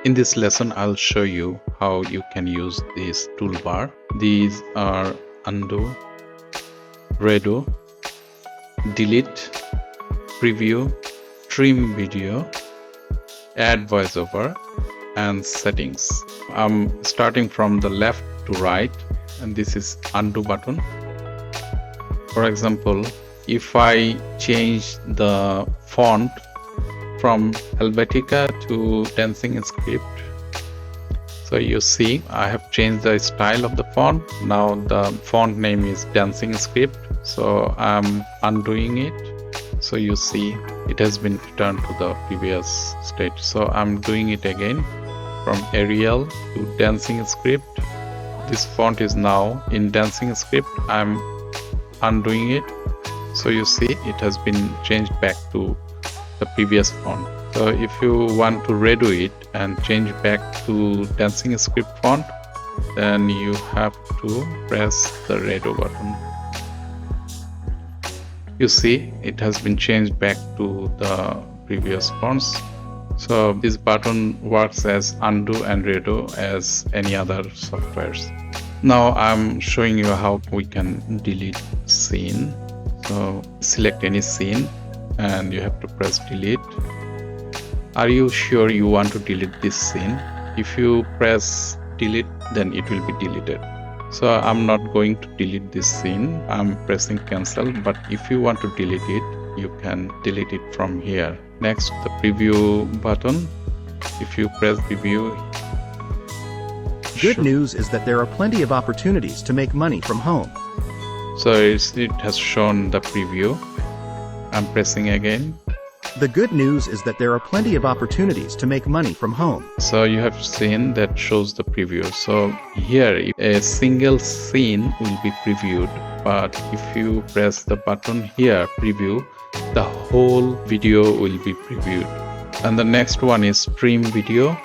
In this lesson, I'll show you how you can use this toolbar. These are undo, redo, delete, preview, trim video, add voiceover, and settings. I'm starting from the left to right, and this is undo button. For example, if I change the font from Helvetica to Dancing Script, so you see I have changed the style of the font. Now the font name is Dancing Script, so I'm undoing it. So you see it has been returned to the previous state. So I'm doing it again from Arial to Dancing Script. This font is now in Dancing Script. I'm undoing it. So you see it has been changed back to the previous font. So if you want to redo it and change back to Dancing Script font, then you have to press the redo button. You see it has been changed back to the previous fonts. So this button works as undo and redo as any other softwares. Now I'm showing you how we can delete scene. So select any scene and you have to press delete. Are you sure you want to delete this scene? If you press delete, then it will be deleted. So I'm not going to delete this scene. I'm pressing cancel, but if you want to delete it, you can delete it from here. Next, the preview button. If you press preview, Good news is that there are plenty of opportunities to make money from home. so it has shown the preview. I'm pressing again. The good news is that there are plenty of opportunities to make money from home. So you have seen that shows the preview. So here a single scene will be previewed, but if you press the button here, preview, the whole video will be previewed. And the next one is trim video.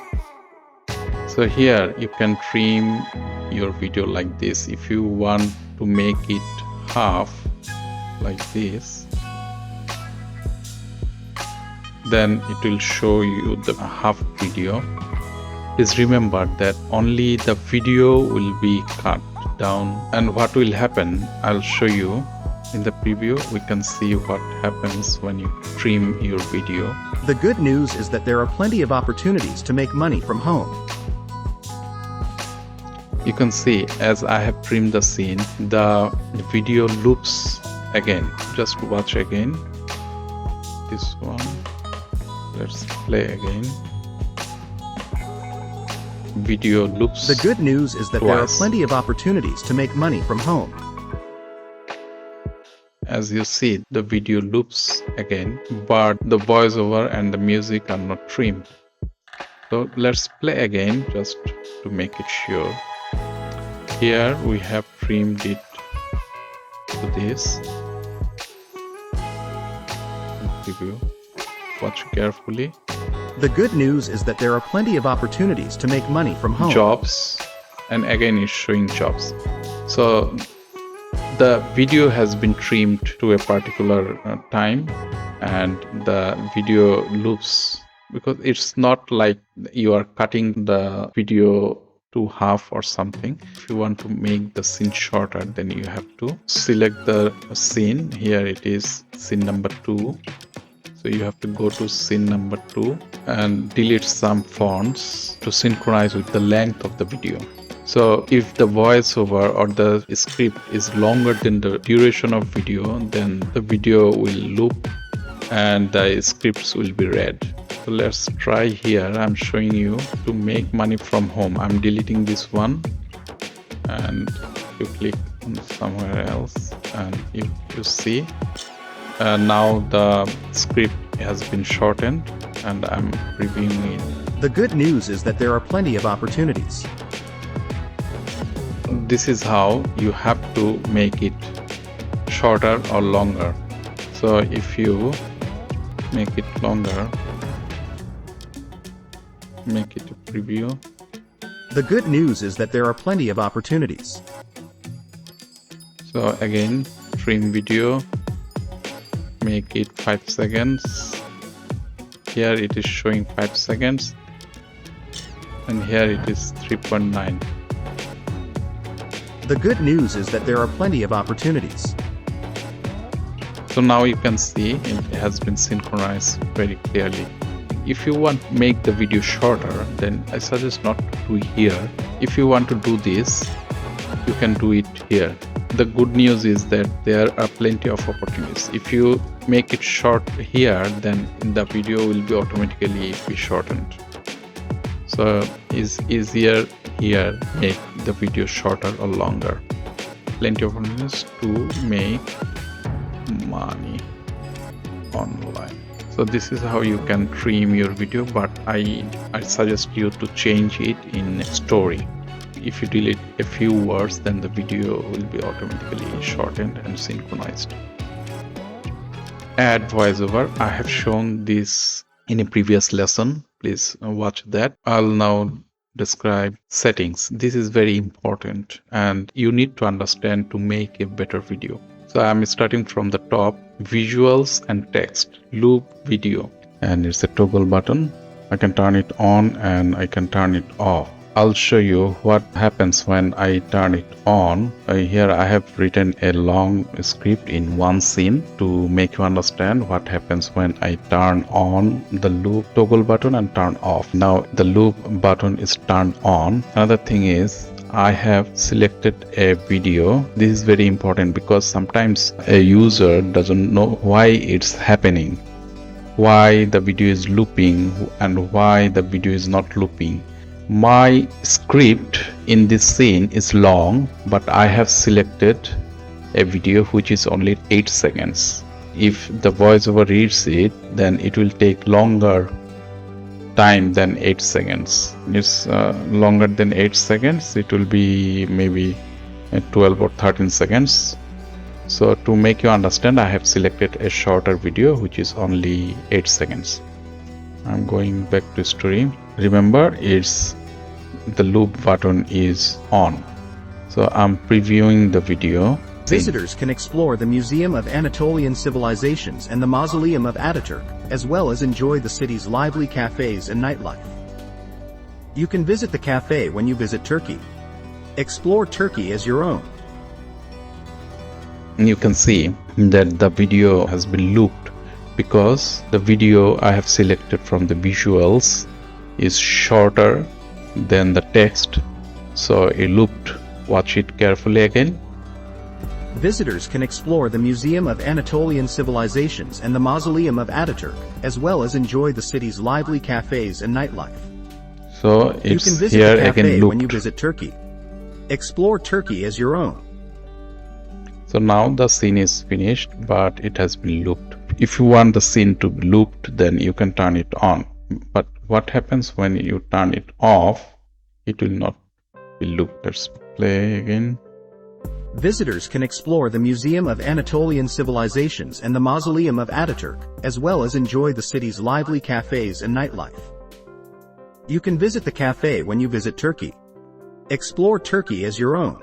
So here you can trim your video like this. If you want to make it half like this, then it will show you the half video. Please remember that only the video will be cut down, and what will happen, I'll show you in the preview. We can see what happens when you trim your video. The good news is that there are plenty of opportunities to make money from home. You can see as I have trimmed the scene, the video loops again. Just watch again. This one. Let's play again. Video loops. The good news is that there are twice. plenty of opportunities to make money from home. As you see, the video loops again, but the voiceover and the music are not trimmed. So let's play again just to make it sure. Here we have trimmed it to this. Preview. Watch carefully. The good news is that there are plenty of opportunities to make money from home. Jobs, and again it's showing jobs. So the video has been trimmed to a particular time, and the video loops, because it's not like you are cutting the video to half or something. If you want to make the scene shorter, then you have to select the scene. Here it is scene number 2. So you have to go to scene number 2 and delete some fonts to synchronize with the length of the video. So if the voiceover or the script is longer than the duration of video, then the video will loop and the scripts will be read. So let's try here. I'm showing you to make money from home. I'm deleting this one, and you click on somewhere else and you see now the script has been shortened, and I'm previewing it. The good news is that there are plenty of opportunities. This is how you have to make it shorter or longer. So if you make it longer, make it a preview. The good news is that there are plenty of opportunities. So again, trim video, make it 5 seconds. Here it is showing 5 seconds. and here it is 3.9. The good news is that there are plenty of opportunities. So now you can see it has been synchronized very clearly. If you want to make the video shorter, then I suggest not to do here. If you want to do this, you can do it here. The good news is that there are plenty of opportunities. If you make it short here, then the video will be automatically be shortened. So it's easier here, make the video shorter or longer. Plenty of opportunities to make money online. So this is how you can trim your video, but I suggest you to change it in story. If you delete a few words, then the video will be automatically shortened and synchronized. Add voiceover. I have shown this in a previous lesson. Please watch that. I'll now describe settings. This is very important and you need to understand to make a better video. So I'm starting from the top, visuals and text, loop video, and it's a toggle button. I can turn it on and I can turn it off. I'll show you what happens when I turn it on. Here I have written a long script in one scene to make you understand what happens when I turn on the loop toggle button and turn off. Now the loop button is turned on. Another thing is I have selected a video. This is very important because sometimes a user doesn't know why it's happening, why the video is looping and why the video is not looping. My script in this scene is long, but I have selected a video which is only 8 seconds. If the voiceover reads it, then it will take longer time than 8 seconds. It's longer than 8 seconds. It will be maybe 12 or 13 seconds. So to make you understand, I have selected a shorter video which is only 8 seconds. I'm going back to story. Remember, it's the loop button is on. So I'm previewing the video. Visitors can explore the Museum of Anatolian Civilizations and the Mausoleum of Ataturk, as well as enjoy the city's lively cafes and nightlife. You can visit the cafe when you visit Turkey. Explore Turkey as your own. You can see that the video has been looped because the video I have selected from the visuals is shorter than the text, so it looped. Watch it carefully again. Visitors can explore the Museum of Anatolian Civilizations and the Mausoleum of Ataturk, as well as enjoy the city's lively cafes and nightlife. So it's you can visit here the cafe again looped. when you visit Turkey. Explore Turkey as your own. So now the scene is finished, but it has been looped. If you want the scene to be looped, then you can turn it on. But what happens when you turn it off? It will not be looped. Let's play again. Visitors can explore the Museum of Anatolian Civilizations and the Mausoleum of Ataturk, as well as enjoy the city's lively cafes and nightlife. You can visit the cafe when you visit Turkey. Explore Turkey as your own.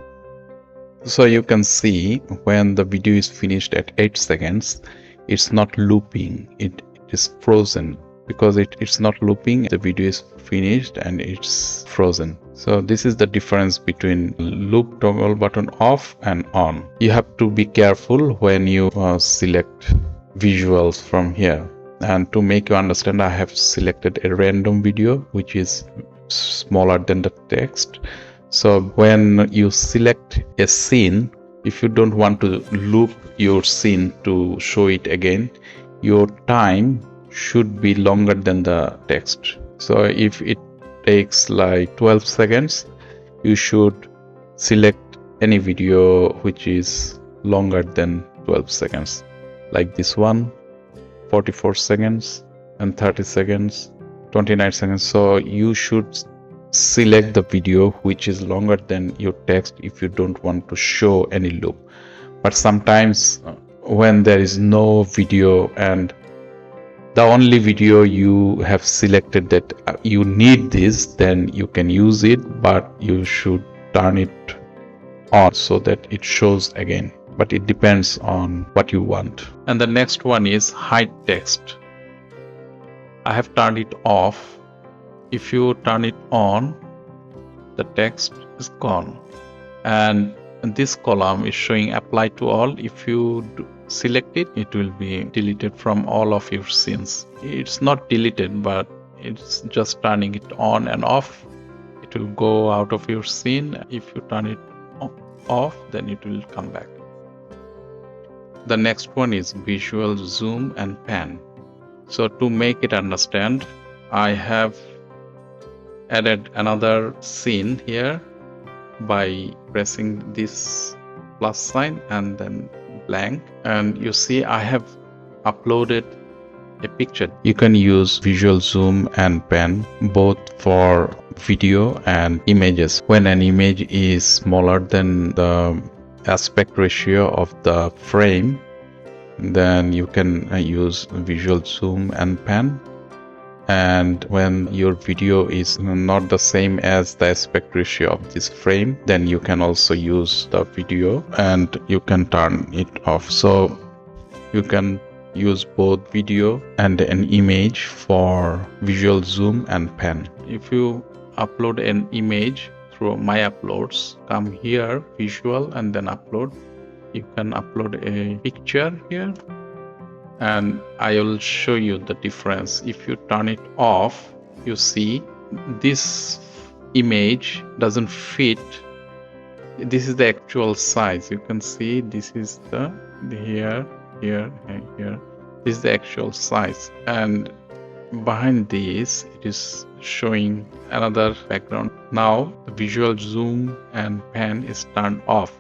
So you can see when the video is finished at 8 seconds, it's not looping, it is frozen. Because it's not looping, the video is finished and it's frozen. So this is the difference between loop toggle button off and on. You have to be careful when you select visuals from here. And to make you understand, I have selected a random video which is smaller than the text. So when you select a scene, if you don't want to loop your scene to show it again, your time should be longer than the text. So if it takes like 12 seconds, you should select any video which is longer than 12 seconds, like this one, 44 seconds and 30 seconds, 29 seconds. So you should select the video which is longer than your text if you don't want to show any loop. But sometimes when there is no video and the only video you have selected that you need this, then you can use it, but you should turn it on so that it shows again. But it depends on what you want. And the next one is hide text. I have turned it off If you turn it on, the text is gone, and this column is showing apply to all. If you select it, it will be deleted from all of your scenes. It's not deleted, but it's just turning it on and off. It will go out of your scene. If you turn it off, then it will come back. The next one is visual zoom and pan. So to make it understand, I have added another scene here by pressing this plus sign and then blank, and you see I have uploaded a picture. You can use visual zoom and pan both for video and images. When an image is smaller than the aspect ratio of the frame, then you can use visual zoom and pan. And when your video is not the same as the aspect ratio of this frame, then you can also use the video and you can turn it off. So you can use both video and an image for visual zoom and pan. If you upload an image through my uploads, come here, visual, and then upload. You can upload a picture here, and I will show you the difference. If you turn it off, you see this image doesn't fit. This is the actual size. You can see this is the here, and here. This is the actual size, and behind this it is showing another background. Now the visual zoom and pan is turned off.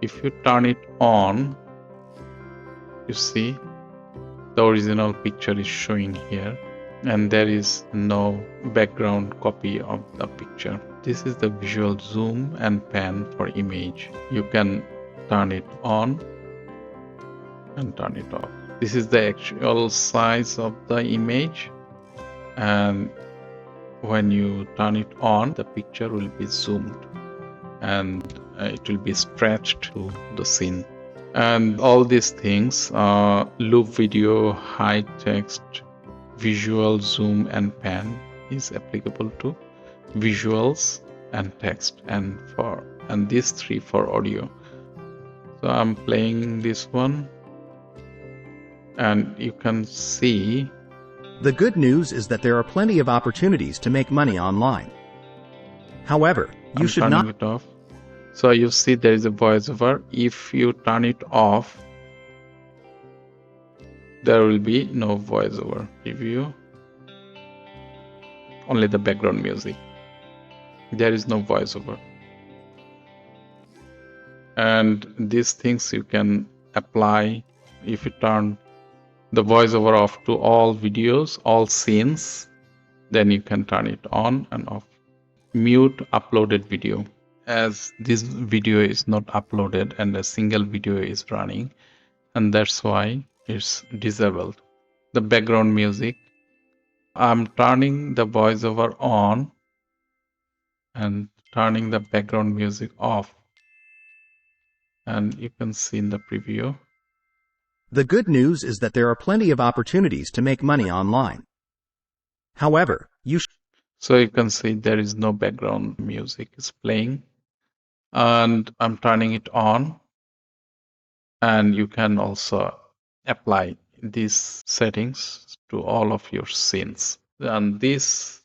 If you turn it on, you see the original picture is showing here, and there is no background copy of the picture. This is the visual zoom and pan for image. You can turn it on and turn it off. This is the actual size of the image, and when you turn it on, the picture will be zoomed and it will be stretched to the scene. And all these things, loop video, hide text, visual zoom and pan, is applicable to visuals and text, and these three for audio. So I'm playing this one, and you can see. The good news is that there are plenty of opportunities to make money online. However, you should not. It off. So you see there is a voiceover. If you turn it off, there will be no voiceover. Preview. Only the background music. There is no voiceover. And these things you can apply if you turn the voiceover off to all videos, all scenes, then you can turn it on and off. Mute uploaded video. As this video is not uploaded and a single video is running, and that's why it's disabled. The background music, I'm turning the voiceover on and turning the background music off, and you can see in the preview. The good news is that there are plenty of opportunities to make money online. However, so you can see there is no background music is playing, and I'm turning it on, and you can also apply these settings to all of your scenes. And this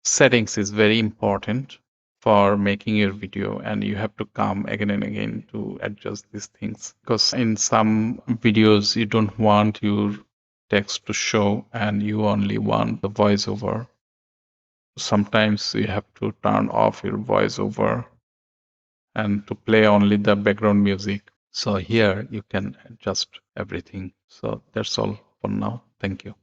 settings is very important for making your video, and you have to come again and again to adjust these things, because in some videos you don't want your text to show and you only want the voiceover. Sometimes you have to turn off your voiceover and to play only the background music. So here you can adjust everything. So that's all for now. Thank you.